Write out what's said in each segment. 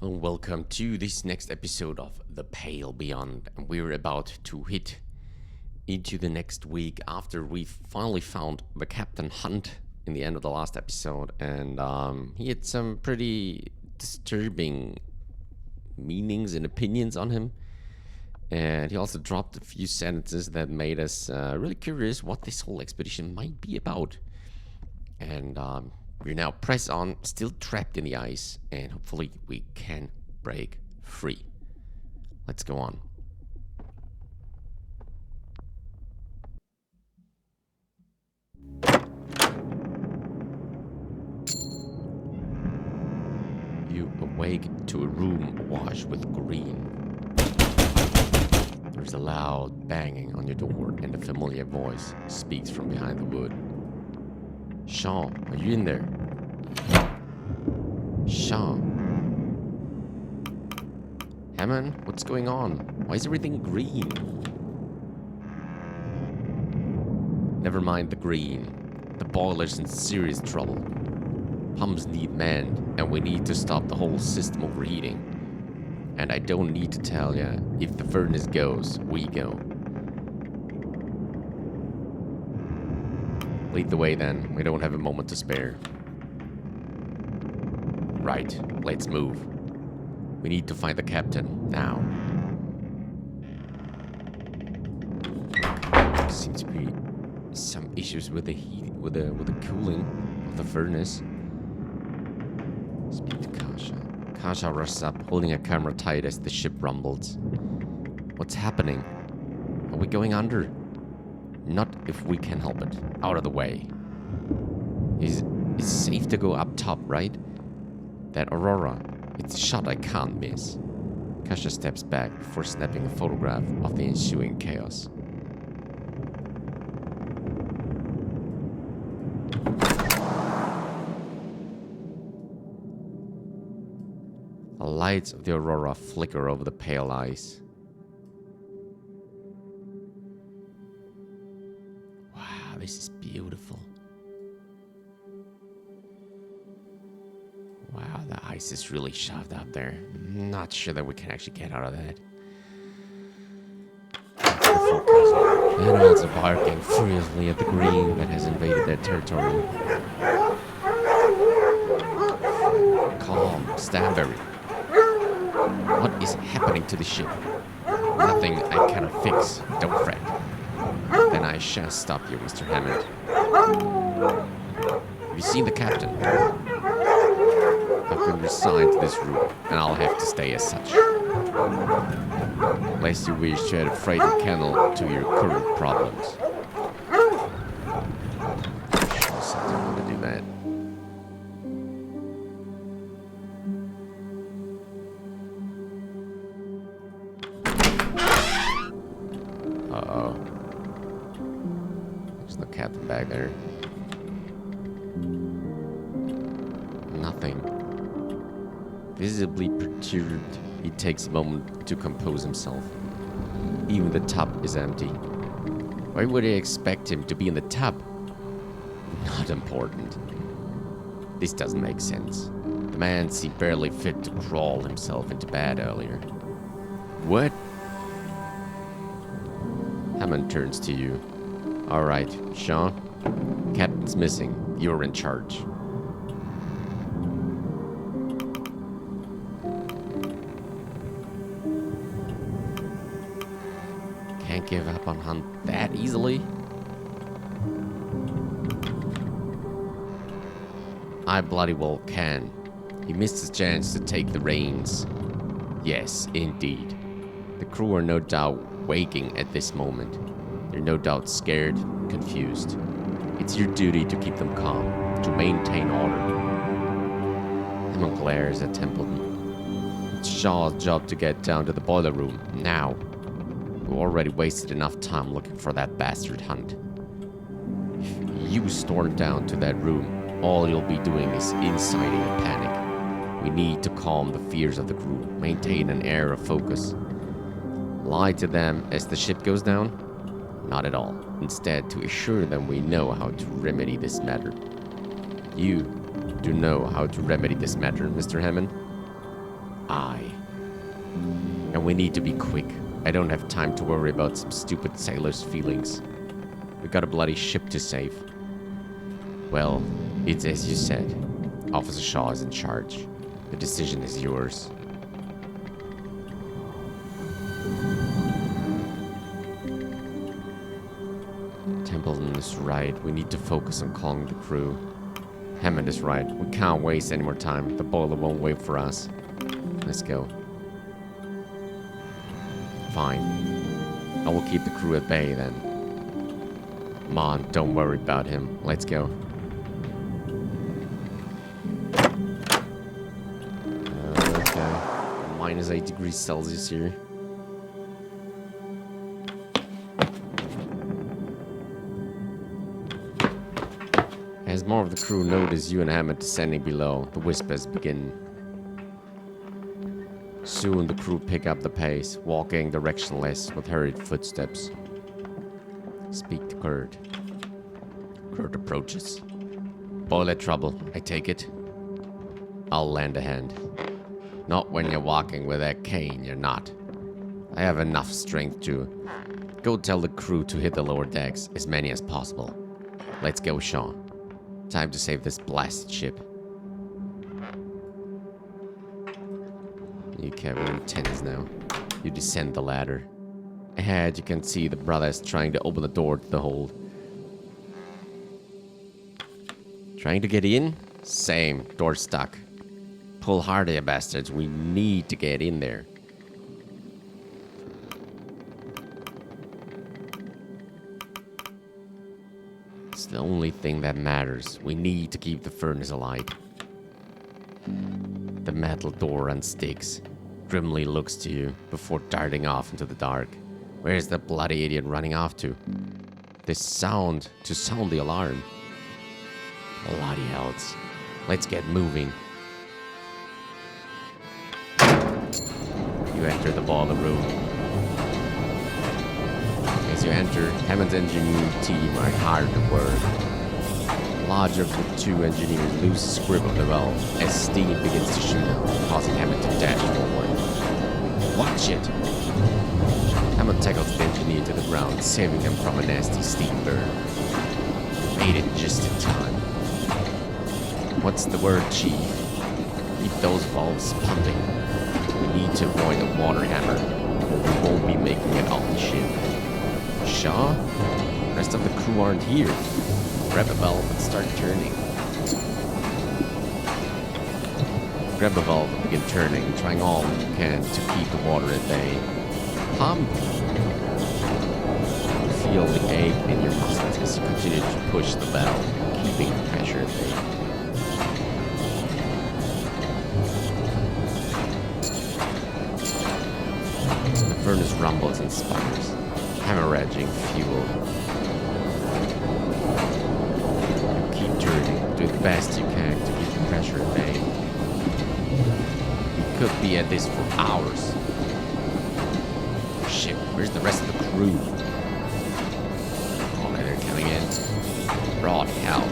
And welcome to this next episode of The Pale Beyond. And we're about to hit into the next week after we finally found the Captain Hunt in the end of the last episode. And he had some pretty disturbing meanings and opinions on him. And he also dropped a few sentences that made us really curious what this whole expedition might be about. And we're now pressed on, still trapped in the ice, and hopefully we can break free. Let's go on. You awake to a room awash with green. There's a loud banging on your door, and a familiar voice speaks from behind the wood. Sean, are you in there? Sean. Hammond, what's going on? Why is everything green? Never mind the green. The boiler's in serious trouble. Pumps need manned, and we need to stop the whole system overheating. And I don't need to tell ya, if the furnace goes, we go. Lead the way then, we don't have a moment to spare. Right, let's move. We need to find the captain, now. Seems to be some issues with the heat, with the cooling of the furnace. Speak to Kasha. Kasha rushes up, holding a camera tight as the ship rumbles. What's happening? Are we going under? Not if we can help it. Out of the way. It's safe to go up top, right? That Aurora. It's a shot I can't miss. Kasha steps back before snapping a photograph of the ensuing chaos. The lights of the Aurora flicker over the pale ice. This is beautiful. Wow, the ice is really shoved up there. Not sure that we can actually get out of that. Animals are barking furiously at the green that has invaded their territory. Calm, Stanberry. What is happening to the ship? Nothing I cannot fix. Don't fret. Then I shan't stop you, Mr. Hammond. Have you seen the captain? I've been resigned to this room, and I'll have to stay as such. Lest you wish to add a frightened kennel to your current problems. I don't want to do that. Uh-oh. There's no captain back there. Nothing. Visibly perturbed, he takes a moment to compose himself. Even the tub is empty. Why would I expect him to be in the tub? Not important. This doesn't make sense. The man seemed barely fit to crawl himself into bed earlier. What? Hammond turns to you. All right, Sean. Captain's missing. You're in charge. Can't give up on Hunt that easily. I bloody well can. He missed his chance to take the reins. Yes, indeed. The crew are no doubt waking at this moment. They're no doubt scared, confused. It's your duty to keep them calm, to maintain order. Hammond glares at Templeton. It's Shaw's job to get down to the boiler room, now. We've already wasted enough time looking for that bastard Hunt. If you storm down to that room, all you'll be doing is inciting a panic. We need to calm the fears of the crew, maintain an air of focus. Lie to them as the ship goes down? Not at all. Instead, to assure them we know how to remedy this matter. You do know how to remedy this matter, Mr. Hammond? eye. And we need to be quick. I don't have time to worry about some stupid sailor's feelings. We got a bloody ship to save. Well, it's as you said. Officer Shaw is in charge. The decision is yours. Templeton is right. We need to focus on calling the crew. Hammond is right. We can't waste any more time. The boiler won't wait for us. Let's go. Fine. I will keep the crew at bay then. Come on, don't worry about him. Let's go. Okay. Minus 8 degrees Celsius here. As more of the crew notice you and Hammond descending below, the whispers begin. Soon the crew pick up the pace, walking directionless with hurried footsteps. Speak to Kurt. Kurt approaches. Boiler trouble, I take it. I'll lend a hand. Not when you're walking with that cane, you're not. I have enough strength to... Go tell the crew to hit the lower decks, as many as possible. Let's go, Sean. Time to save this blasted ship. Okay, we're in tense now. You descend the ladder. Ahead, you can see the brothers trying to open the door to the hold. Trying to get in? Same. Door stuck. Pull harder, you bastards. We need to get in there. It's the only thing that matters. We need to keep the furnace alight. The metal door unsticks. Grimly looks to you before darting off into the dark. Where's the bloody idiot running off to? This sound to sound the alarm. Bloody hells. Let's get moving. You enter the boiler room. As you enter, Hammond's engineering team are hard at work. Larger of the two engineers loses grip of the valve as steam begins to shoot out, causing Hammond to dash forward. Watch it! Hammond tackles the engineer to the ground, saving him from a nasty steam burn. Made it just in time. What's the word, Chief? Keep those valves pumping. We need to avoid a water hammer, or we won't be making it off the ship. Shaw? The rest of the crew aren't here. Grab a valve and start turning. Grab a valve and begin turning, trying all you can to keep the water at bay. Pump! You feel the ache in your muscles as you continue to push the valve, keeping the pressure at bay. The furnace rumbles and sputters, hemorrhaging fuel. Do the best you can to keep the pressure at bay. We could be at this for hours. Shit, where's the rest of the crew? Oh, they're coming in. Broad hell.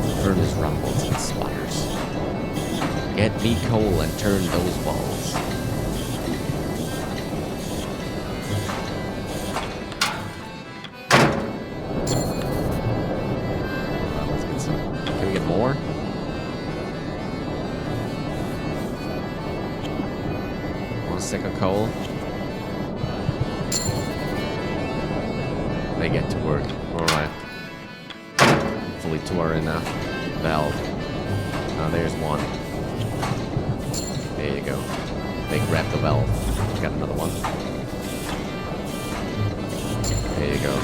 The furnace rumbles and sputters. Get me coal and turn those walls. More? Want a stick of coal? They get to work. Alright. Hopefully two are enough. Valve. Oh, there's one. There you go. They grab the valve. Got another one. There you go.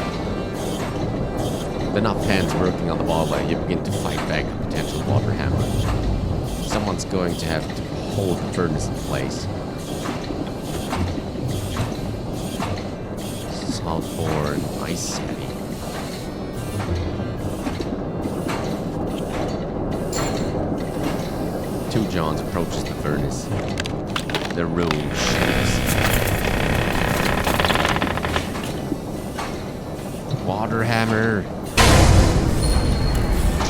With enough hands working on the boiler, you begin to fight back a potential water hammer. Someone's going to have to hold the furnace in place. Salt board, ice heavy. Two Johns approaches the furnace. The room shakes. Water hammer.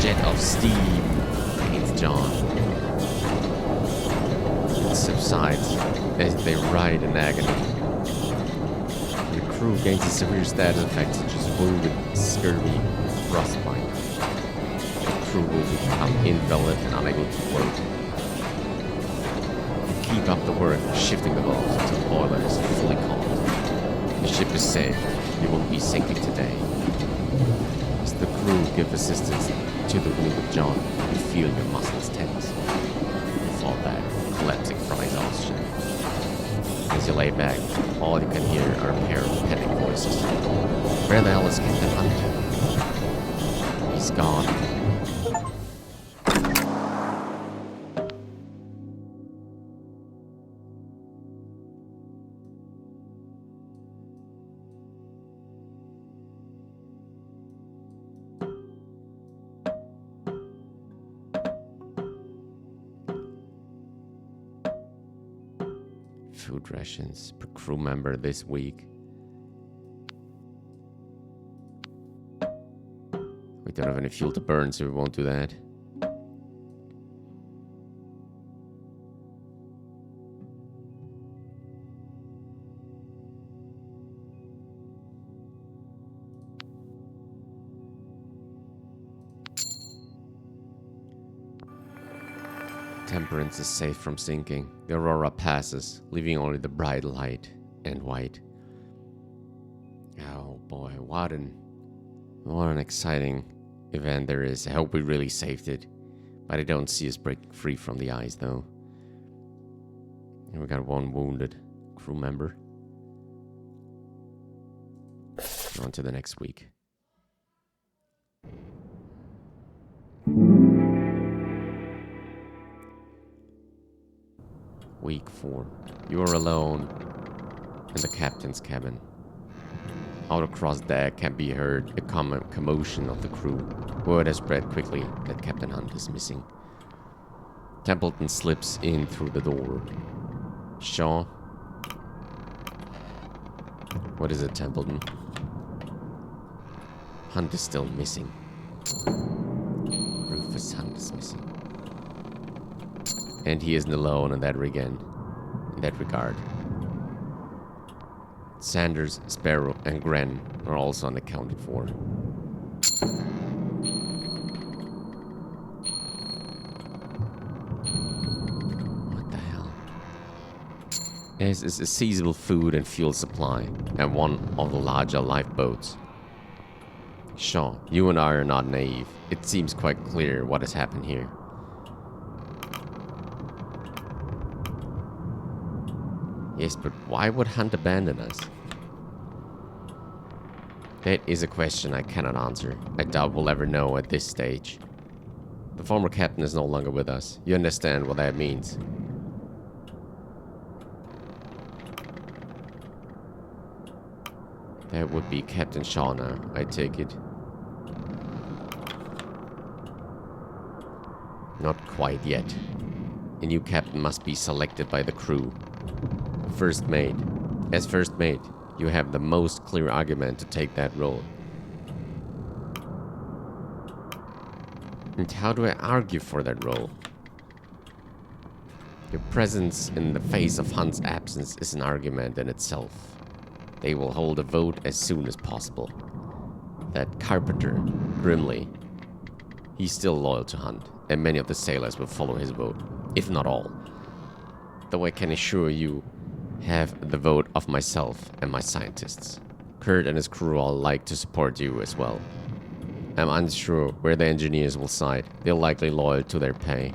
Jet of steam, paints John. subsides as they writhe in agony. The crew gains a severe status effect such as wounded, scurvy, frostbite. The crew will become invalid and unable to work. You keep up the work, shifting the valves until the boiler is fully calmed. The ship is safe. You won't be sinking today. As the crew give assistance to the wounded John, you feel your muscles tense. You fall back, collapsing from exhaustion. As you lay back, all you can hear are a pair of panic voices. Where the hell is Captain Hunt? He's gone. Food rations per crew member this week. We don't have any fuel to burn, so we won't do that. Temperance is safe from sinking. The Aurora passes, leaving only the bright light and white. Oh boy, what an exciting event there is. I hope we really saved it. But I don't see us breaking free from the ice though. And we got one wounded crew member. On to the next week. Week 4. You are alone in the captain's cabin. Out across the deck can be heard a commotion of the crew. Word has spread quickly that Captain Hunt is missing. Templeton slips in through the door. Shaw? What is it, Templeton? Hunt is still missing. Rufus Hunt is missing. And he isn't alone in that regard. Sanders, Sparrow, and Gren are also unaccounted for. What the hell? This is a seasonal food and fuel supply, and one of the larger lifeboats. Shaw, you and I are not naive. It seems quite clear what has happened here. Yes, but why would Hunt abandon us? That is a question I cannot answer. I doubt we'll ever know at this stage. The former captain is no longer with us. You understand what that means. That would be Captain Shaw now, I take it. Not quite yet. A new captain must be selected by the crew. First mate. As first mate, you have the most clear argument to take that role. And how do I argue for that role? Your presence in the face of Hunt's absence is an argument in itself. They will hold a vote as soon as possible. That carpenter, Grimley, he's still loyal to Hunt, and many of the sailors will follow his vote, if not all. Though I can assure you, have the vote of myself and my scientists. Kurt and his crew all like to support you as well. I'm unsure where the engineers will side. They're likely loyal to their pay.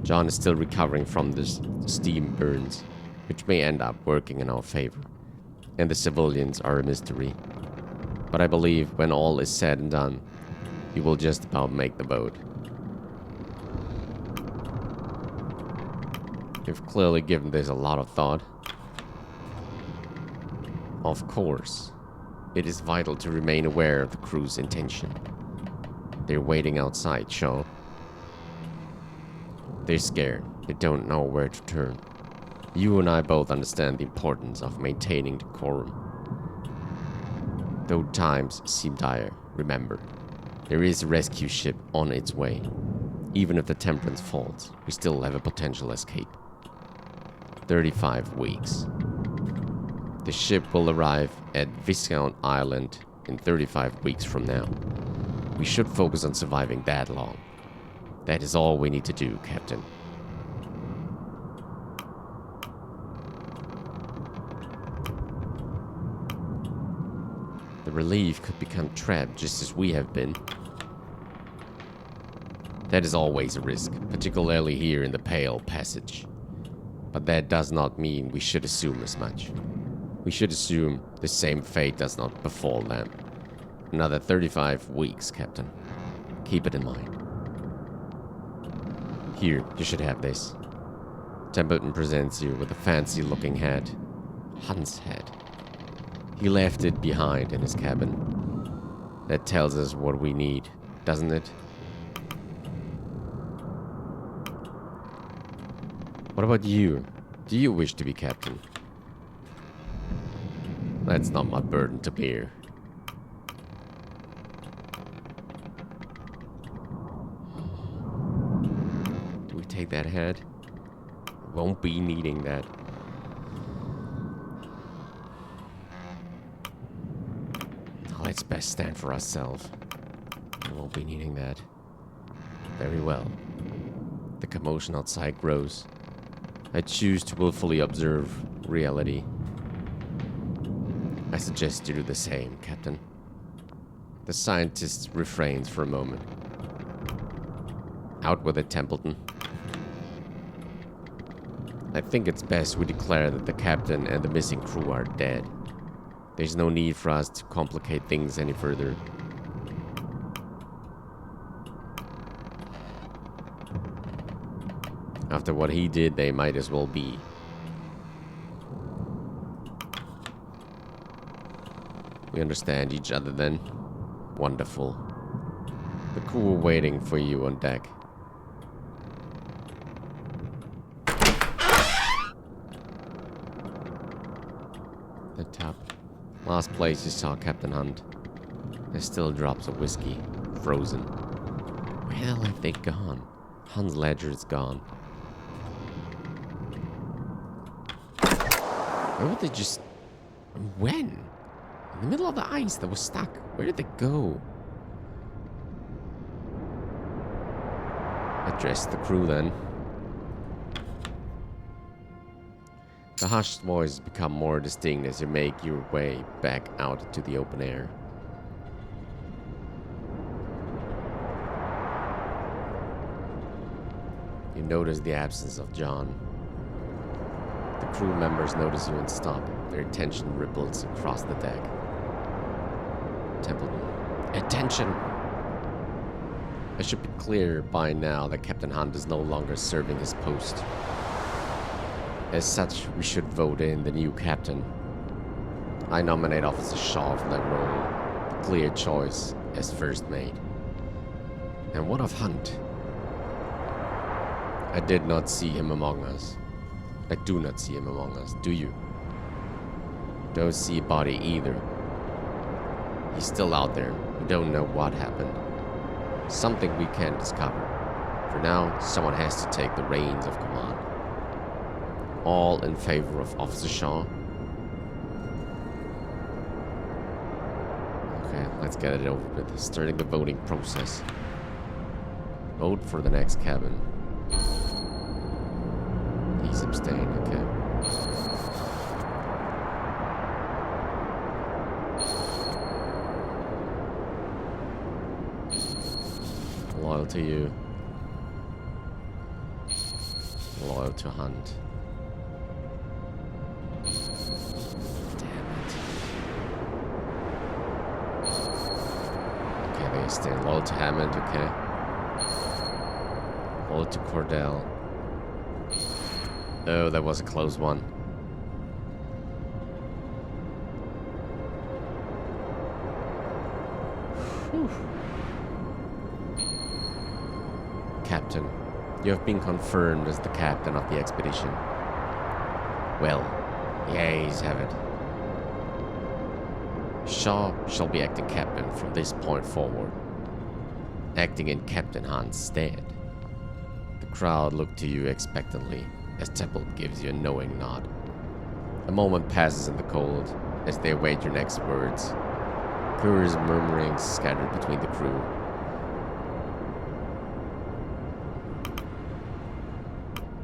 John is still recovering from the steam burns, which may end up working in our favor. And the civilians are a mystery. But I believe when all is said and done, you will just about make the vote. You've clearly given this a lot of thought. Of course, it is vital to remain aware of the crew's intention. They're waiting outside, Shaw. They're scared. They don't know where to turn. You and I both understand the importance of maintaining decorum. Though times seem dire, remember, there is a rescue ship on its way. Even if the Temperance falls, we still have a potential escape. 35 weeks. The ship will arrive at Viscount Island in 35 weeks from now. We should focus on surviving that long. That is all we need to do, Captain. The relief could become trapped just as we have been. That is always a risk, particularly here in the Pale Passage. But that does not mean we should assume as much. We should assume the same fate does not befall them. Another 35 weeks, Captain. Keep it in mind. Here, you should have this. Temperance presents you with a fancy-looking hat. Hunt's hat. He left it behind in his cabin. That tells us what we need, doesn't it? What about you? Do you wish to be captain? That's not my burden to bear. Do we take that head? Won't be needing that. Let's best stand for ourselves. We won't be needing that. Very well. The commotion outside grows. I choose to willfully observe reality. I suggest you do the same, Captain. The scientist refrains for a moment. Out with it, Templeton. I think it's best we declare that the captain and the missing crew are dead. There's no need for us to complicate things any further. After what he did, they might as well be. We understand each other then? Wonderful. The crew are waiting for you on deck. The top. Last place you saw Captain Hunt. There's still drops of whiskey. Frozen. Where the hell have they gone? Hunt's ledger is gone. Where would they just... When? In the middle of the ice that was stuck. Where did they go? Address the crew then. The hushed voices become more distinct as you make your way back out into the open air. You notice the absence of John. The crew members notice you and stop. Their attention ripples across the deck. Templeton. Attention! It should be clear by now that Captain Hunt is no longer serving his post. As such, we should vote in the new captain. I nominate Officer Shaw for that role. The clear choice as first mate. And what of Hunt? I did not see him among us. I do not see him among us, do you? Don't see a body either. He's still out there. We don't know what happened. Something we can discover. For now, someone has to take the reins of command. All in favor of Officer Shaw? Okay, let's get it over with. Starting the voting process. Vote for the next cabin. He's abstained, okay. Loyal to you. Loyal to Hunt. Okay, they stand loyal to Hammond, okay. Loyal to Cordell. Oh, that was a close one. Whew. Captain, you have been confirmed as the captain of the expedition. Well, yeas have it. Shaw shall be acting captain from this point forward, acting in Captain Hunt's stead. The crowd looked to you expectantly. as Templeton gives you a knowing nod. A moment passes in the cold as they await your next words. Curious murmurings scattered between the crew.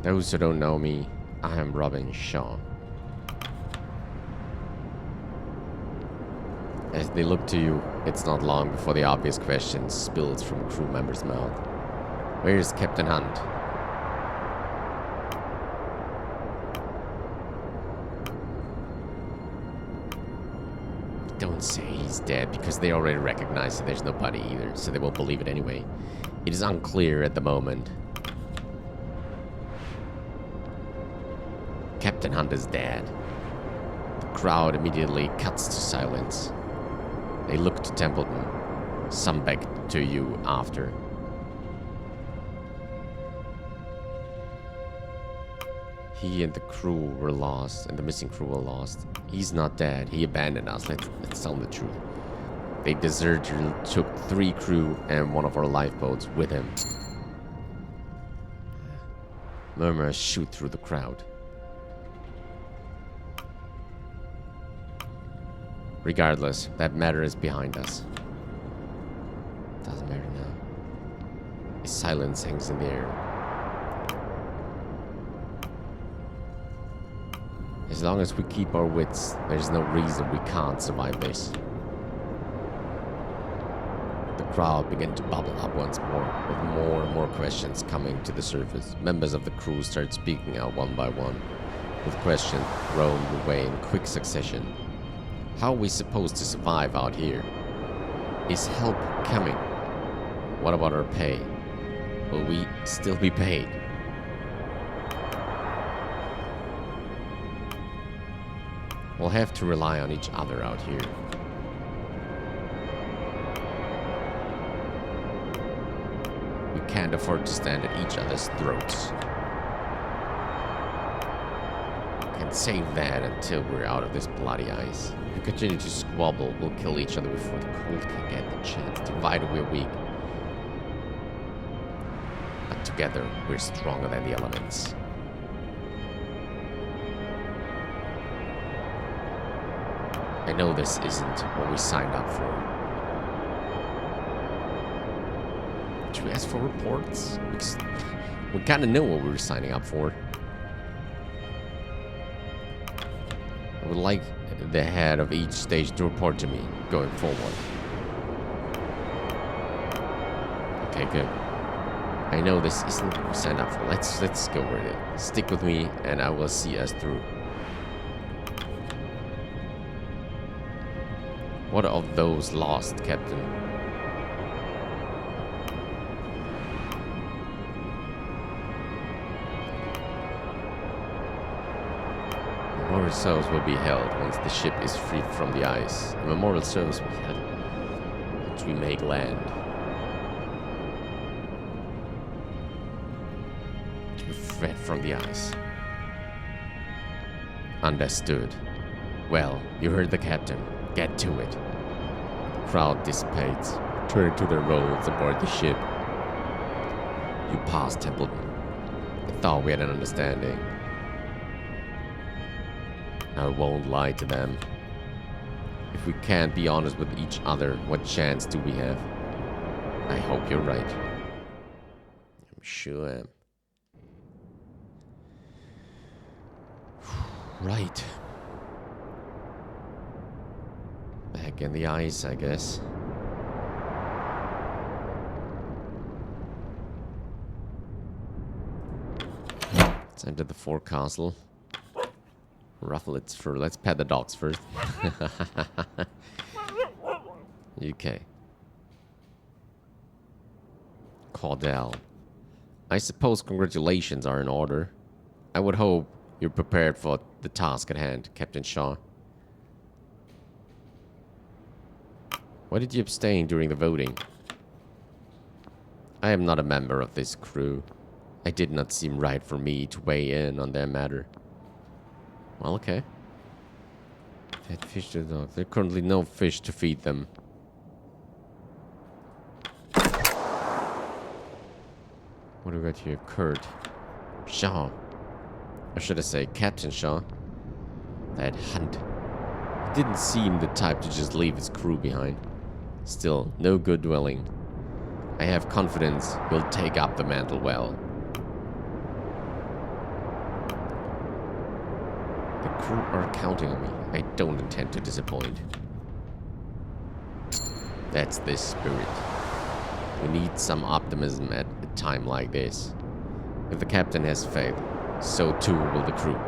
Those who don't know me, I am Robin Shaw. As they look to you, it's not long before the obvious question spills from a crew member's mouth. Where is Captain Hunt? Don't say he's dead, because they already recognize that there's no body either, so they won't believe it anyway. It is unclear at the moment. Captain Hunt is dead. The crowd immediately cuts to silence. They look to Templeton, some back to you after. He and the crew were lost, and the missing crew were lost. He's not dead. He abandoned us. Let's tell them the truth. They deserted, took 3 crew and 1 of our lifeboats with him. Murmurs shoot through the crowd. Regardless, that matter is behind us. Doesn't matter now. A silence hangs in the air. As long as we keep our wits, there's no reason we can't survive this. The crowd began to bubble up once more, with more and more questions coming to the surface. Members of the crew start speaking out one by one, with questions thrown away in quick succession. How are we supposed to survive out here? Is help coming? What about our pay? Will we still be paid? We'll have to rely on each other out here. We can't afford to stand at each other's throats. We can save that until we're out of this bloody ice. If we continue to squabble, we'll kill each other before the cold can get the chance. Divided, we're weak. But together, we're stronger than the elements. I know this isn't what we signed up for. Should we ask for reports? Because we kind of know what we were signing up for. I would like the head of each stage to report to me going forward. Okay, good. I know this isn't what we signed up for. Let's go with it. Stick with me, and I will see us through. What of those lost, Captain? Memorial service will be held once the ship is freed from the ice. A memorial service will be held once we make land. To be freed from the ice. Understood. Well, you heard the captain. Get to it. The crowd dissipates, returning to their roles aboard the ship. You pass Templeton. I thought we had an understanding. I won't lie to them. If we can't be honest with each other, what chance do we have? I hope you're right. I'm sure I am. Right. Back in the ice, I guess. Let's enter the forecastle. Ruffle its fur. Let's pet the dogs first. Okay. Caudel. I suppose congratulations are in order. I would hope you're prepared for the task at hand, Captain Shaw. Why did you abstain during the voting? I am not a member of this crew. It did not seem right for me to weigh in on their matter. Well, okay. Fed fish to the dogs. There are currently no fish to feed them. What do we got here? Kurt. Shaw. Or should I say Captain Shaw? That Hunt. He didn't seem the type to just leave his crew behind. Still, no good dwelling. I have confidence he'll take up the mantle well. The crew are counting on me. I don't intend to disappoint. That's the spirit. We need some optimism at a time like this. If the captain has faith, so too will the crew.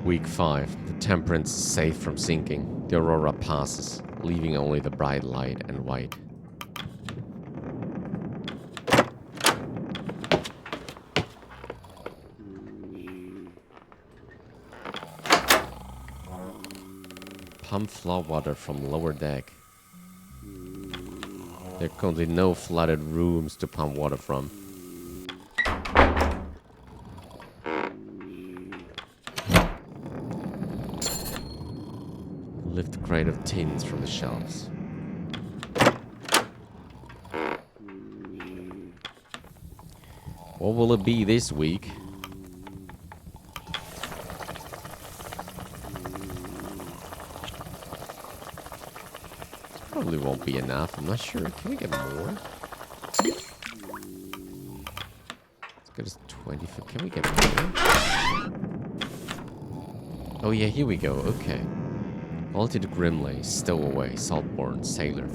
Week 5. The Temperance is safe from sinking. The Aurora passes, leaving only the bright light and white. Pump flow water from lower deck. There are currently no flooded rooms to pump water from. Lift a crate of tins from the shelves. What will it be this week? Probably won't be enough. I'm not sure. Can we get more? Let's get us 25. Can we get more? Oh yeah, here we go. Okay. Vaulted Grimley, Stowaway, Saltborn, Sailor.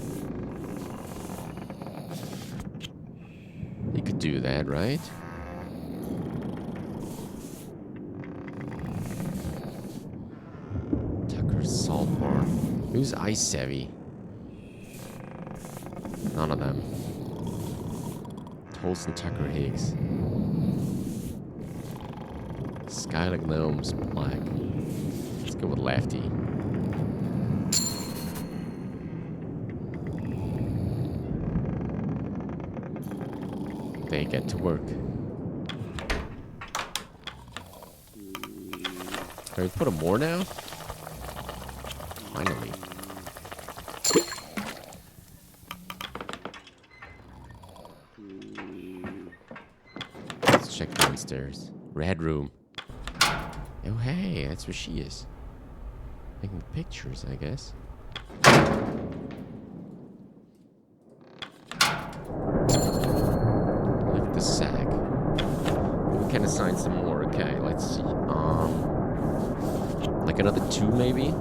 You could do that, right? Tucker, Saltborn. Who's ice savvy? None of them. Tolson, Tucker, Higgs. Skylight Gnomes, Black. Let's go with Lefty. They get to work. Can we put a more now? Finally. Let's check downstairs. Red room. Oh hey, that's where she is. Taking pictures, I guess. Lift the sack. We can assign some more. Okay, let's see. Like another 2 maybe?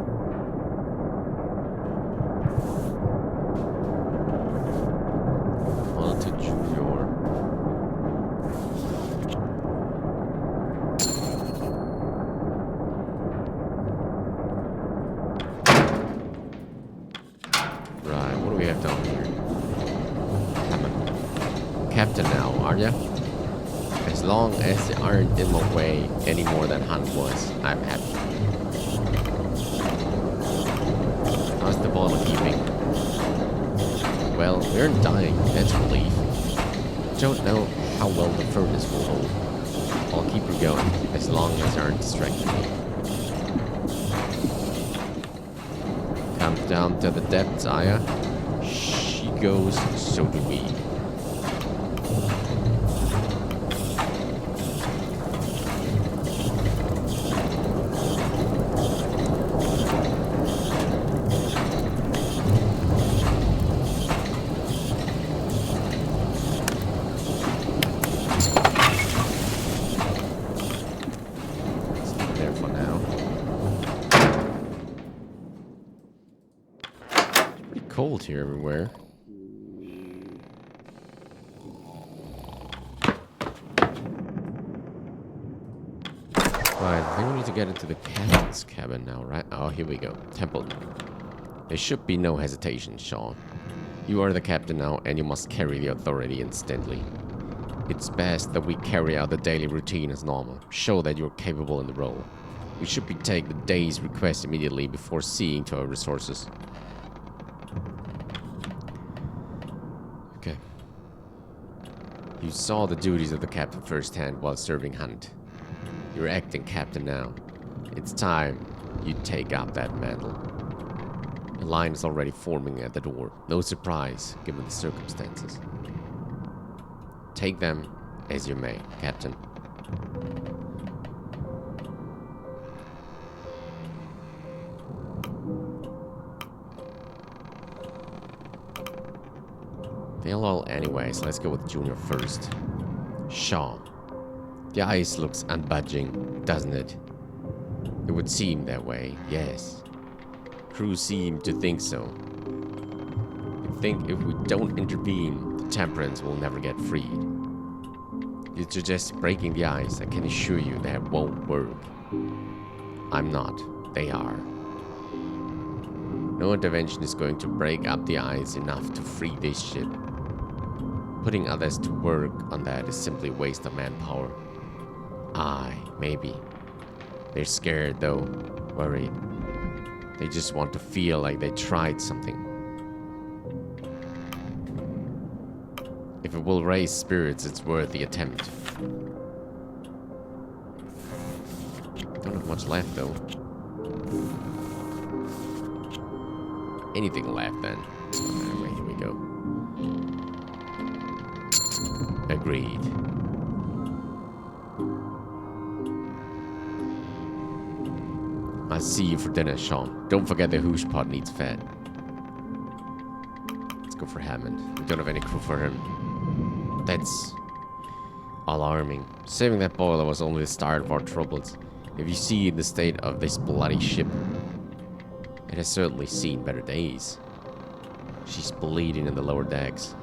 One to Junior. Right, what do we have down here? Captain now, are ya? As long as they aren't in my way any more than Hunt was, I'm happy. How's the bottle keeping? Well, we aren't dying, that's a relief. Don't know how well the furnace will hold. I'll keep her going, as long as they aren't distracted. Comes down to the depths, Aya. She goes, so do we. Cold here everywhere. Right, I think we need to get into the captain's cabin now, right? Oh, here we go. Temple. There should be no hesitation, Sean. You are the captain now, and you must carry the authority instantly. It's best that we carry out the daily routine as normal. Show that you're capable in the role. We should be take the day's request immediately before seeing to our resources. Okay. You saw the duties of the captain firsthand while serving Hunt. You're acting captain now. It's time you take up that mantle. A line is already forming at the door. No surprise, given the circumstances. Take them as you may, Captain. They'll all anyway, so let's go with Junior first. Sean. The ice looks unbudging, doesn't it? It would seem that way, yes. Crew seem to think so. They think if we don't intervene, the Temperance will never get freed. You suggest breaking the ice. I can assure you that won't work. I'm not. They are. No intervention is going to break up the ice enough to free this ship. Putting others to work on that is simply a waste of manpower. Aye, maybe. They're scared though, worried. They just want to feel like they tried something. If it will raise spirits, it's worth the attempt. Don't have much left though. Anything left then. Anyway, here we go. Agreed. I'll see you for dinner, Sean. Don't forget the hoosh pot needs fed. Let's go for Hammond. We don't have any crew for him. That's alarming. Saving that boiler was only the start of our troubles. If you see the state of this bloody ship, it has certainly seen better days. She's bleeding in the lower decks.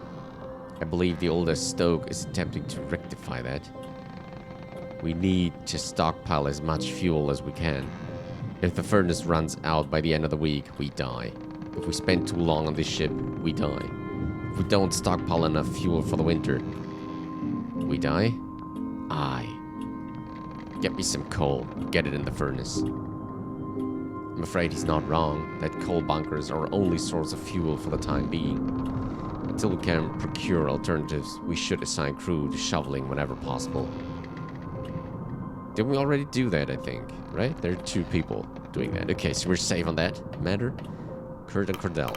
I believe the older stoke is attempting to rectify that. We need to stockpile as much fuel as we can. If the furnace runs out by the end of the week, we die. If we spend too long on this ship, we die. If we don't stockpile enough fuel for the winter, we die? Aye. Get me some coal. Get it in the furnace. I'm afraid he's not wrong. That coal bunker is our only source of fuel for the time being. Until we can procure alternatives, we should assign crew to shoveling whenever possible. Didn't we already do that, I think? Right? There are 2 people doing that. Okay, so we're safe on that matter. Kurt and Cordell.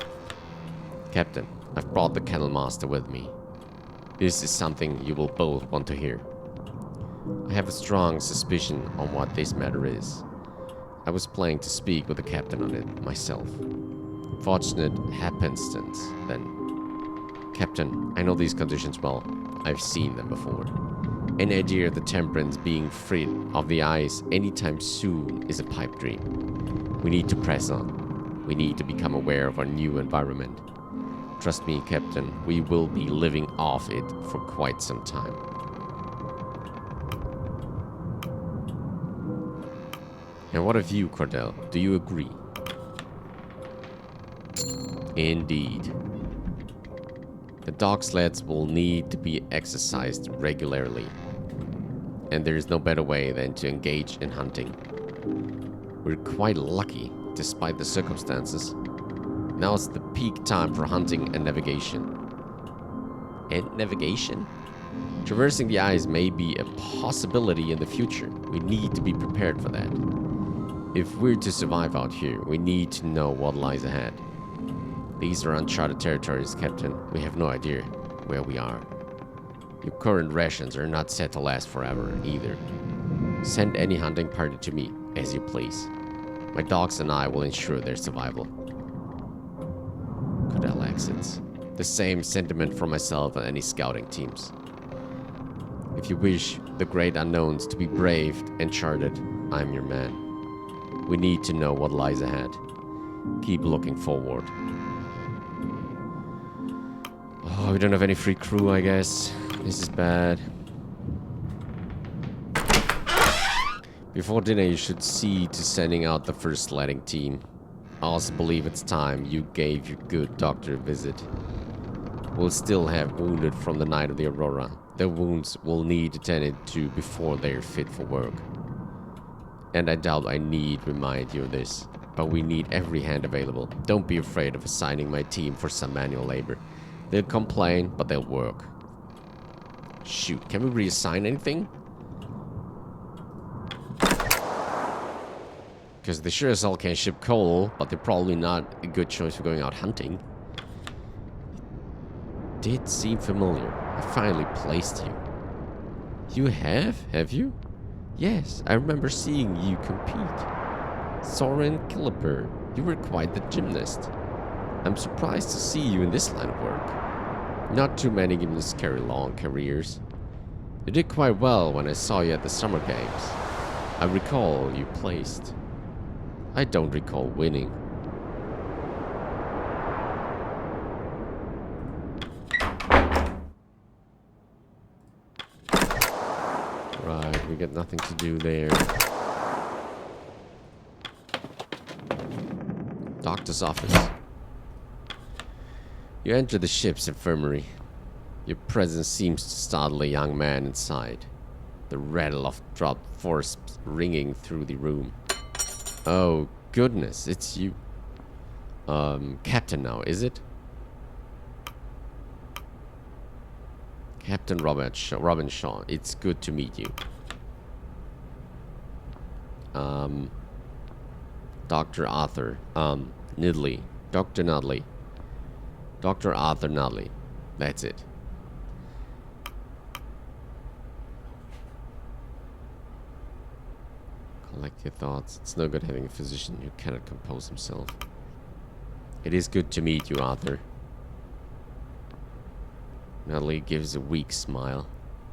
Captain, I've brought the kennel master with me. This is something you will both want to hear. I have a strong suspicion on what this matter is. I was planning to speak with the captain on it myself. Fortunate happenstance, then. Captain, I know these conditions well. I've seen them before. Any idea of the Temperance being freed of the ice anytime soon is a pipe dream. We need to press on. We need to become aware of our new environment. Trust me, Captain, we will be living off it for quite some time. And what of you, Cordell? Do you agree? Indeed. The dog sleds will need to be exercised regularly. And there is no better way than to engage in hunting. We're quite lucky, despite the circumstances. Now is the peak time for hunting and navigation. And navigation? Traversing the ice may be a possibility in the future. We need to be prepared for that. If we're to survive out here, we need to know what lies ahead. These are uncharted territories, Captain. We have no idea where we are. Your current rations are not set to last forever, either. Send any hunting party to me, as you please. My dogs and I will ensure their survival. Cordell exits. The same sentiment for myself and any scouting teams. If you wish the great unknowns to be braved and charted, I'm your man. We need to know what lies ahead. Keep looking forward. Oh, we don't have any free crew, I guess. This is bad. Before dinner, you should see to sending out the first sledding team. I also believe it's time you gave your good doctor a visit. We'll still have wounded from the night of the Aurora. Their wounds will need attended to before they're fit for work. And I doubt I need remind you of this, but we need every hand available. Don't be afraid of assigning my team for some manual labor. They'll complain, but they'll work. Shoot, can we reassign anything? Because they sure as hell can ship coal, but they're probably not a good choice for going out hunting. It did seem familiar. I finally placed you. You have you? Yes, I remember seeing you compete. Soren Kiliper, you were quite the gymnast. I'm surprised to see you in this line of work. Not too many gymnasts carry long careers. You did quite well when I saw you at the summer games. I recall you placed. I don't recall winning. Right, we got nothing to do there. Doctor's office. You enter the ship's infirmary. Your presence seems to startle a young man inside. The rattle of dropped force ringing through the room. Oh, goodness, it's you. Captain now, is it? Captain Robin Shaw, it's good to meet you. Dr. Arthur, Nidley. Dr. Nudley. Dr. Arthur Nudley. That's it. Collect your thoughts. It's no good having a physician who cannot compose himself. It is good to meet you, Arthur. Natalie gives a weak smile.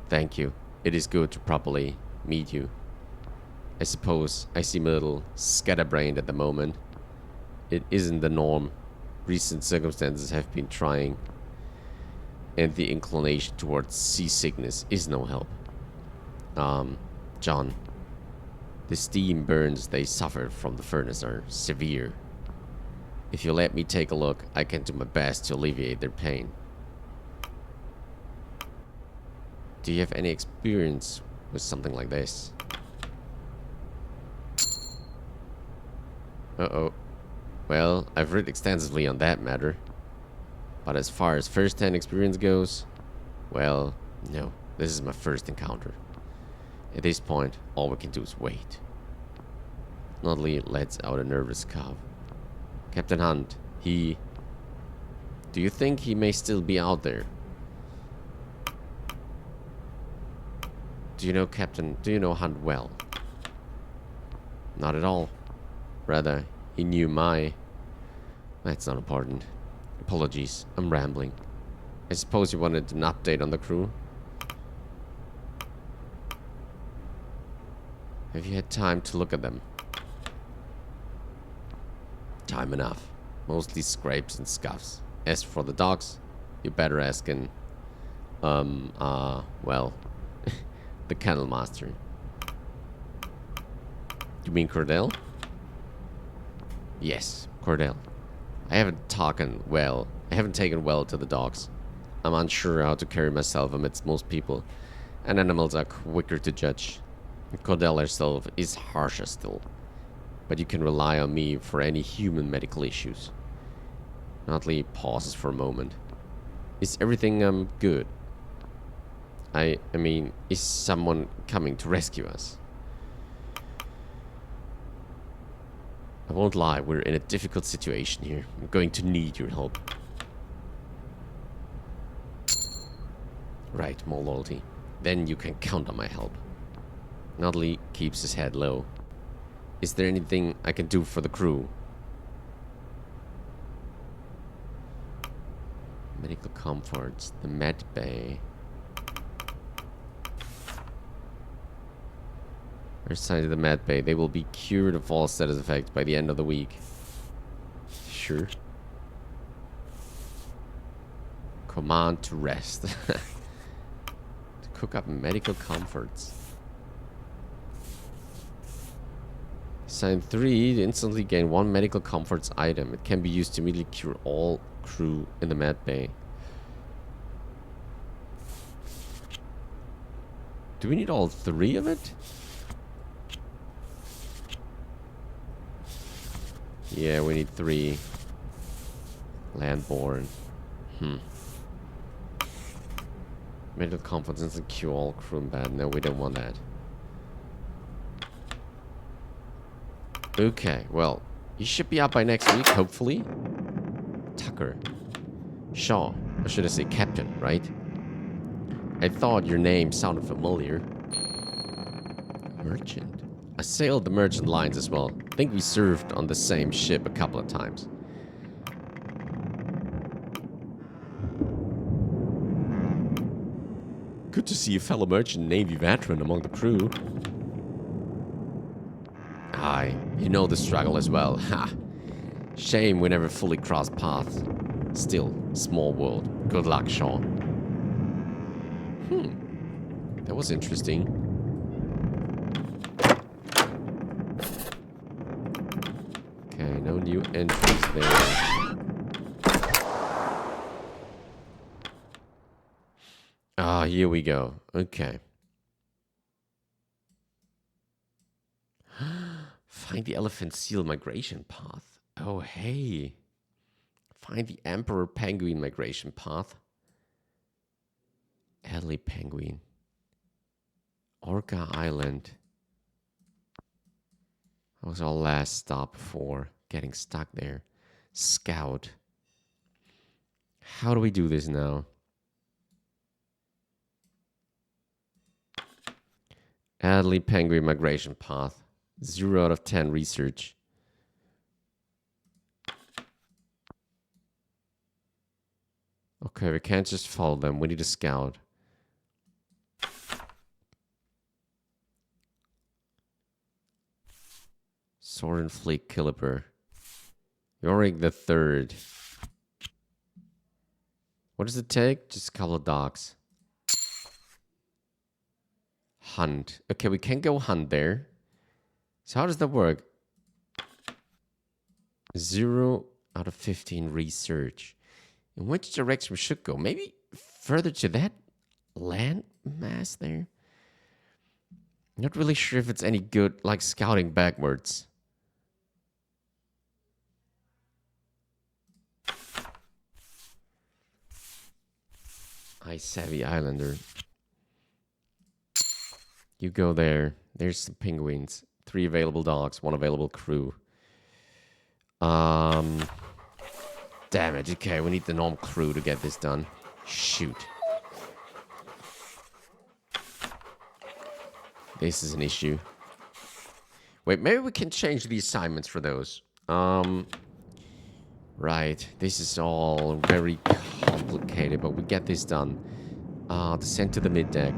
Thank you. It is good to properly meet you. I suppose I seem a little scatterbrained at the moment. It isn't the norm. Recent circumstances have been trying, and the inclination towards seasickness is no help. John, the steam burns they suffer from the furnace are severe. If you let me take a look, I can do my best to alleviate their pain. Do you have any experience with something like this? Uh-oh. Well, I've read extensively on that matter. But as far as first-hand experience goes, well, no. This is my first encounter. At this point, all we can do is wait. Nodley lets out a nervous cough. Captain Hunt, do you think he may still be out there? Do you know Hunt well? Not at all. Rather, he knew my... That's not important. Apologies, I'm rambling. I suppose you wanted an update on the crew? Have you had time to look at them? Time enough. Mostly scrapes and scuffs. As for the dogs, you better ask well, the kennel master. You mean Cordell? Yes, Cordell. I haven't taken well to the dogs. I'm unsure how to carry myself amidst most people, and animals are quicker to judge. Cordell herself is harsher still, but you can rely on me for any human medical issues. Notley pauses for a moment. Is everything good? I mean, is someone coming to rescue us? I won't lie, we're in a difficult situation here. I'm going to need your help. Right, more loyalty. Then you can count on my help. Notley keeps his head low. Is there anything I can do for the crew? Medical comforts, the med bay. Assigned to the med bay. They will be cured of all status effects by the end of the week. Sure. Command to rest. To cook up medical comforts. Assign 3 to instantly gain 1 medical comforts item. It can be used to immediately cure all crew in the med bay. Do we need all 3 of it? Yeah, we need 3. Landborne. Mental confidence and cure all crew and bad. No, we don't want that. Okay, well, you should be out by next week, hopefully. Tucker. Shaw. Or should I say Captain, right? I thought your name sounded familiar. Merchant. I sailed the merchant lines as well. I think we served on the same ship a couple of times. Good to see a fellow merchant Navy veteran among the crew. Aye, you know the struggle as well. Ha! Shame we never fully crossed paths. Still, small world. Good luck, Shaw. That was interesting. Okay, no new entries there. Ah, here we go. Okay. Find the elephant seal migration path. Oh, hey. Find the emperor penguin migration path. Adley penguin. Orca Island. That was our last stop before getting stuck there. Scout. How do we do this now? Adley penguin migration path. 0 out of 10 research. Okay, we can't just follow them. We need a scout. Sword and Fleet Caliber. Yorick the Third. What does it take? Just a couple of dogs. Hunt. Okay, we can go hunt there. So how does that work? 0 out of 15 research. In which direction we should go? Maybe further to that land mass there? Not really sure if it's any good, like scouting backwards. I savvy islander. You go there. There's some penguins. 3 available dogs, 1 available crew. Damn it. Okay, we need the normal crew to get this done. Shoot. This is an issue. Wait, maybe we can change the assignments for those. Right. This is all very complicated, but we get this done. Descend to the mid-deck.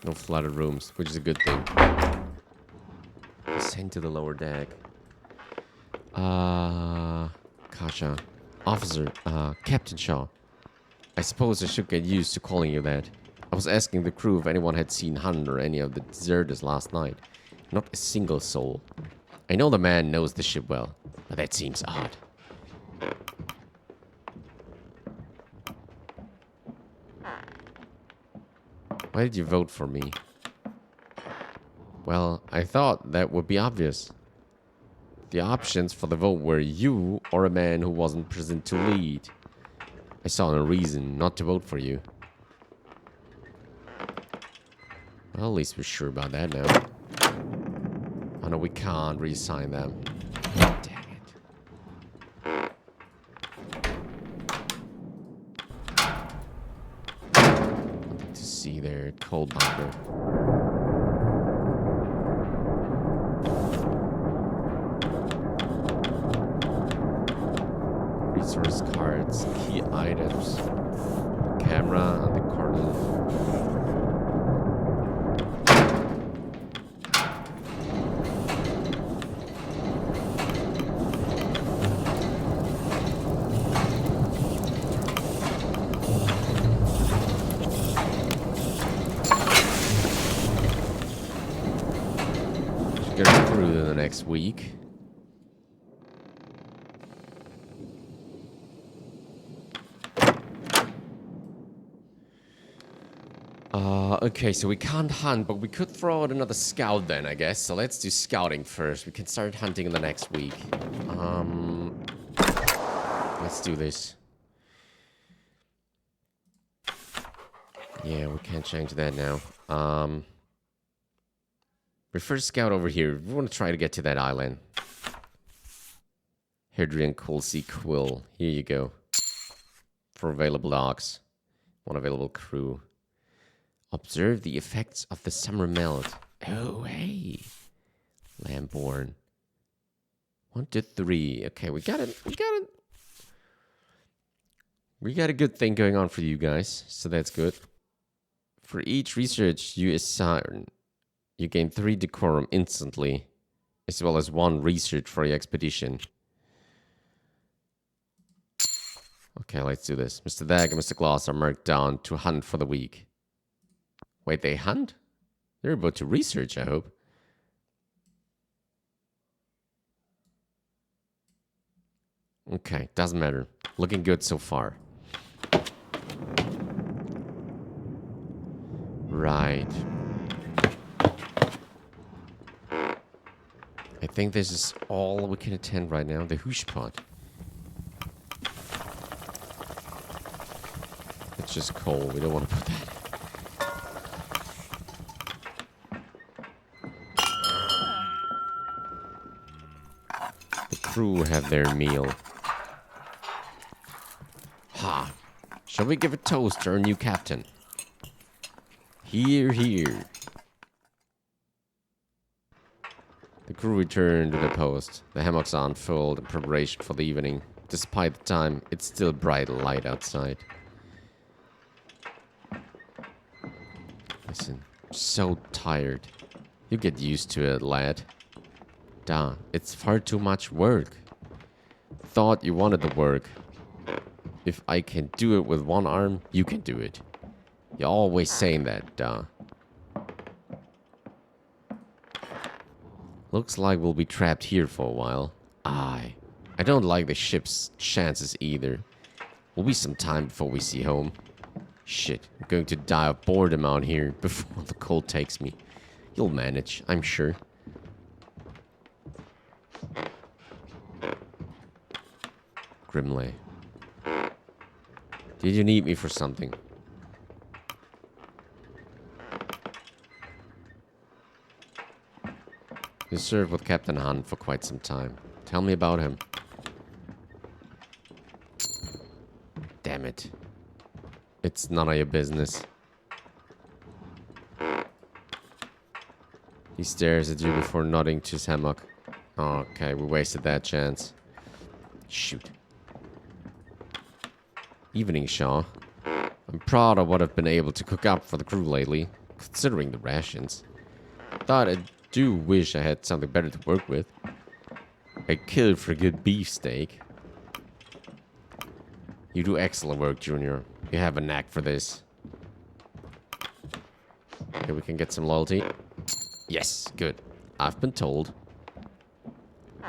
No flooded rooms, which is a good thing. Descend to the lower deck. Kasha. Officer, Captain Shaw. I suppose I should get used to calling you that. I was asking the crew if anyone had seen Hunt or any of the deserters last night. Not a single soul. I know the man knows the ship well, but that seems odd. Why did you vote for me? Well, I thought that would be obvious. The options for the vote were you or a man who wasn't present to lead. I saw no reason not to vote for you. Well, at least we're sure about that now. Oh no, we can't reassign them. Dang it. Nothing to see there. Cold bunker. Resource cards, key items, camera, and the cardinal. Should get it through the next week. Okay, so we can't hunt, but we could throw out another scout then, I guess. So let's do scouting first. We can start hunting in the next week. let's do this. Yeah, we can't change that now. We first scout over here. We want to try to get to that island. Hadrian Colsey Quill. Here you go. 4 available dogs. 1 available crew. Observe the effects of the summer melt. Oh, hey. Lamborn. 1 to 3. Okay, we got it. We got a good thing going on for you guys, so that's good. For each research you assign, you gain 3 decorum instantly, as well as 1 research for your expedition. Okay, let's do this. Mr. Dag and Mr. Gloss are marked down to hunt for the week. Wait, they hunt? They're about to research, I hope. Okay, doesn't matter. Looking good so far. Right. I think this is all we can attend right now. The hoosh pot. It's just coal. We don't want to put that. The crew have their meal. Ha! Shall we give a toast to our new captain? Hear, hear. The crew returned to their post. The hammocks are unfurled in preparation for the evening. Despite the time, it's still bright light outside. Listen, I'm so tired. You get used to it, lad. Duh, it's far too much work. Thought you wanted the work. If I can do it with 1 arm, you can do it. You're always saying that, duh. Looks like we'll be trapped here for a while. I don't like the ship's chances either. Will be some time before we see home. Shit, I'm going to die of boredom out here before the cold takes me. You'll manage, I'm sure. Grimley. Did you need me for something? You served with Captain Hunt for quite some time. Tell me about him. Damn it. It's none of your business. He stares at you before nodding to his hammock. Okay, we wasted that chance. Shoot. Evening, Shaw. I'm proud of what I've been able to cook up for the crew lately, considering the rations. Thought I do wish I had something better to work with. I killed for a good beefsteak. You do excellent work, Junior. You have a knack for this. Okay, we can get some loyalty. Yes, good. I've been told.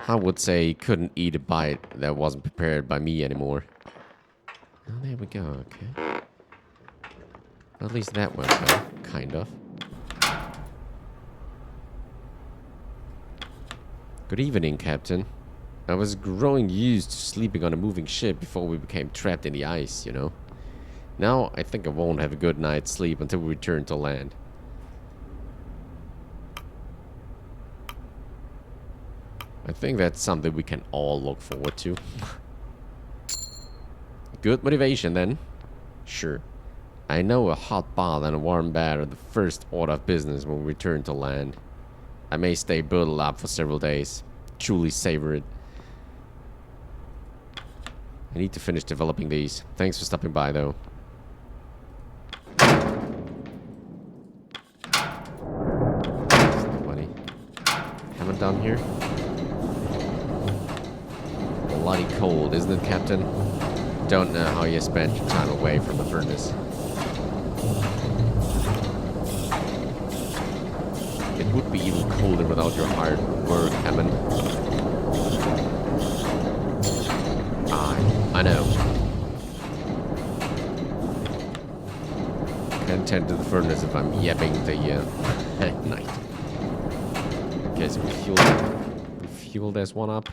I would say he couldn't eat a bite that wasn't prepared by me anymore. Oh, there we go, okay. At least that went well, kind of. Good evening, Captain. I was growing used to sleeping on a moving ship before we became trapped in the ice, you know. Now, I think I won't have a good night's sleep until we return to land. I think that's something we can all look forward to. Good motivation, then. Sure. I know a hot bath and a warm bed are the first order of business when we return to land. I may stay bottled up for several days. Truly savor it. I need to finish developing these. Thanks for stopping by, though. There's nobody. Haven't down here? Bloody cold, isn't it, Captain? Don't know how you spent your time away from the furnace. It would be even colder without your hard work, Hammond. I know. Can't tend to the furnace if I'm yapping the at night. Okay, so we fueled this one up.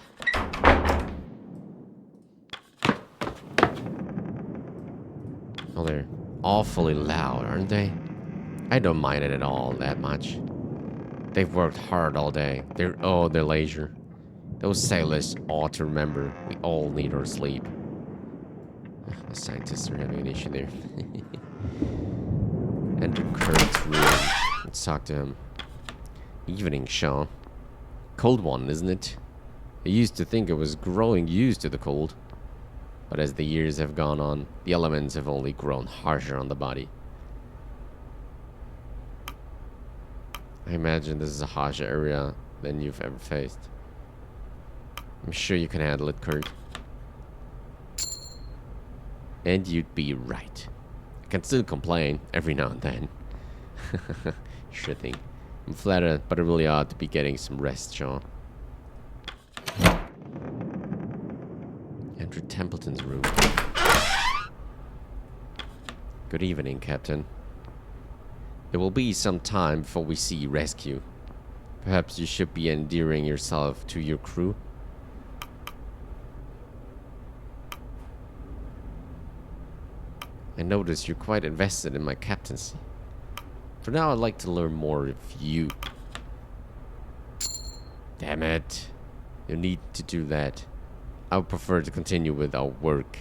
Oh, they're awfully loud, aren't they? I don't mind it at all that much. They've worked hard all day. They're leisure. Those sailors ought to remember we all need our sleep. Ugh, the scientists are having an issue there. Enter Kurt's room. Let's talk to him. Evening, Sean. Cold one, isn't it? I used to think I was growing used to the cold. But as the years have gone on, the elements have only grown harsher on the body. I imagine this is a harsher area than you've ever faced. I'm sure you can handle it, Kurt. And you'd be right. I can still complain every now and then. Sure thing. I'm flattered, but I really ought to be getting some rest, Sean. Enter Templeton's room. Good evening, Captain. It will be some time before we see rescue. Perhaps you should be endearing yourself to your crew. I notice you're quite invested in my captaincy. For now, I'd like to learn more of you. Damn it. You need to do that. I would prefer to continue with our work.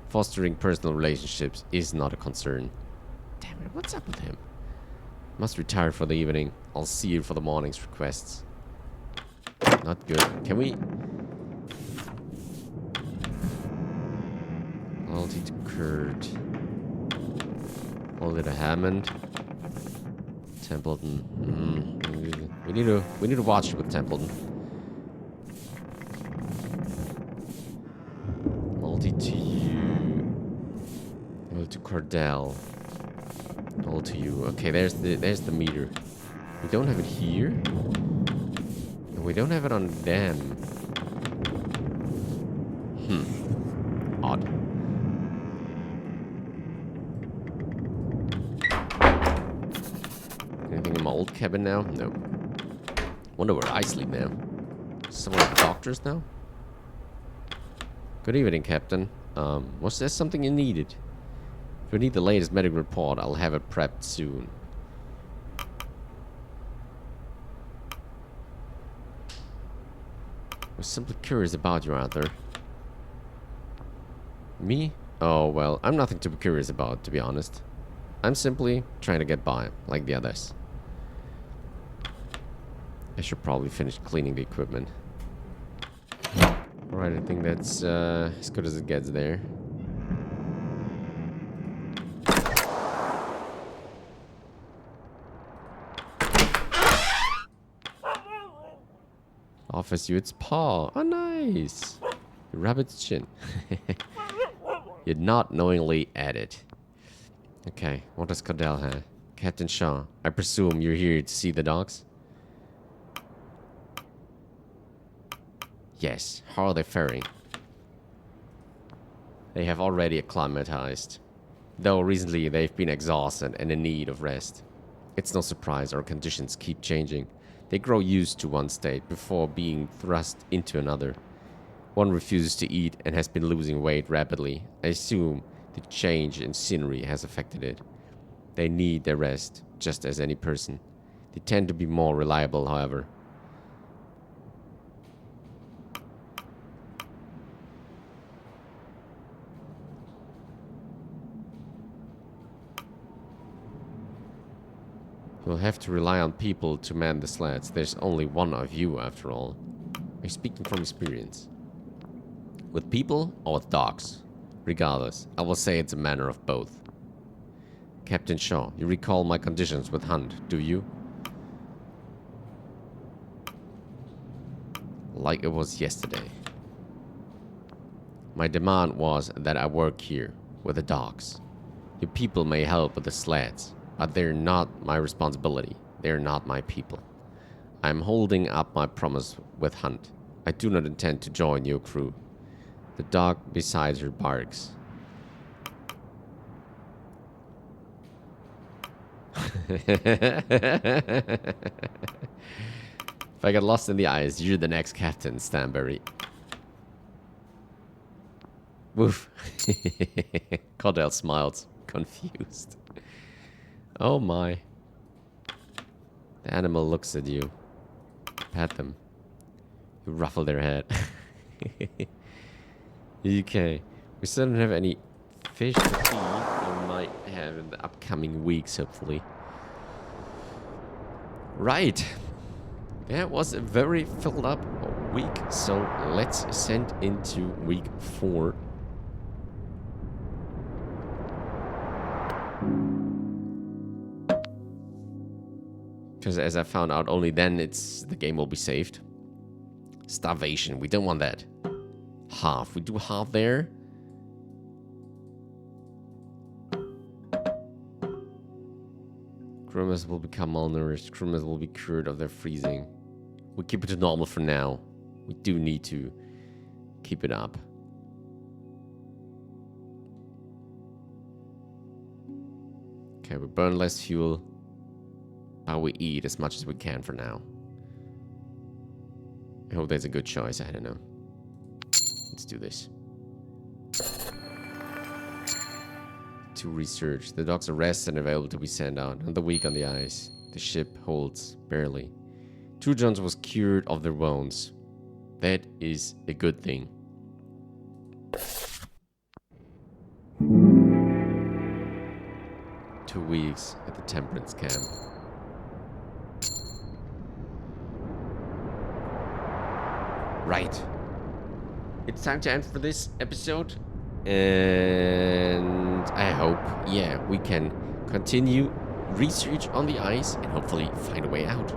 Fostering personal relationships is not a concern. Damn it, what's up with him? Must retire for the evening. I'll see you for the morning's requests. Not good. Can we... Loyalty to Kurt. Loyalty to Hammond. Templeton. We need to watch it with Templeton. Loyalty to you. Loyalty to Cordell. All to you. Okay, there's the meter. We don't have it here. And we don't have it on them. Odd. Anything in my old cabin now? No. Wonder where I sleep now. Someone at the doctors now? Good evening, Captain. Was there something you needed? If you need the latest medical report, I'll have it prepped soon. I was simply curious about you, Arthur. Me? Oh, well, I'm nothing to be curious about, to be honest. I'm simply trying to get by, like the others. I should probably finish cleaning the equipment. Alright, I think that's as good as it gets there. Offers you its paw. Oh, nice. The rabbit's chin. You're not knowingly at it. Okay, what does Cordell have? Captain Shaw, I presume you're here to see the dogs? Yes, how are they faring? They have already acclimatized. Though recently they've been exhausted and in need of rest. It's no surprise our conditions keep changing. They grow used to one state before being thrust into another. One refuses to eat and has been losing weight rapidly. I assume the change in scenery has affected it. They need their rest, just as any person. They tend to be more reliable, however. You'll have to rely on people to man the sleds. There's only one of you, after all. I'm speaking from experience. With people or with dogs? Regardless, I will say it's a matter of both. Captain Shaw, you recall my conditions with Hunt, do you? Like it was yesterday. My demand was that I work here, with the dogs. Your people may help with the sleds. But they're not my responsibility. They're not my people. I'm holding up my promise with Hunt. I do not intend to join your crew. The dog beside her barks. If I get lost in the ice, you're the next captain, Stanberry. Woof. Cordell smiles, confused. Oh my. The animal looks at you. Pat them. You ruffle their head. Okay. We still don't have any fish to feed. We might have in the upcoming weeks, hopefully. Right. That was a very filled up week. So let's ascend into week 4. Because as I found out, only then the game will be saved. Starvation. We don't want that. Half. We do half there. Crewmembers will become malnourished. Crewmembers will be cured of their freezing. We keep it to normal for now. We do need to keep it up. Okay, we burn less fuel. But we eat as much as we can for now. I hope that's a good choice. I don't know. Let's do this. To research. The dogs are rested and available to be sent out. Another week on the ice. The ship holds barely. 2 Johns was cured of their wounds. That is a good thing. Two weeks at the Temperance camp. Right. It's time to end for this episode. And I hope, yeah, we can continue research on the ice and hopefully find a way out.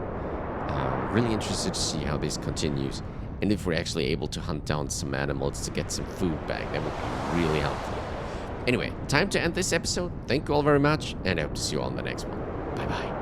Really interested to see how this continues. And if we're actually able to hunt down some animals to get some food back, that would be really helpful. Anyway, time to end this episode. Thank you all very much, and I hope to see you all in the next one. Bye-bye.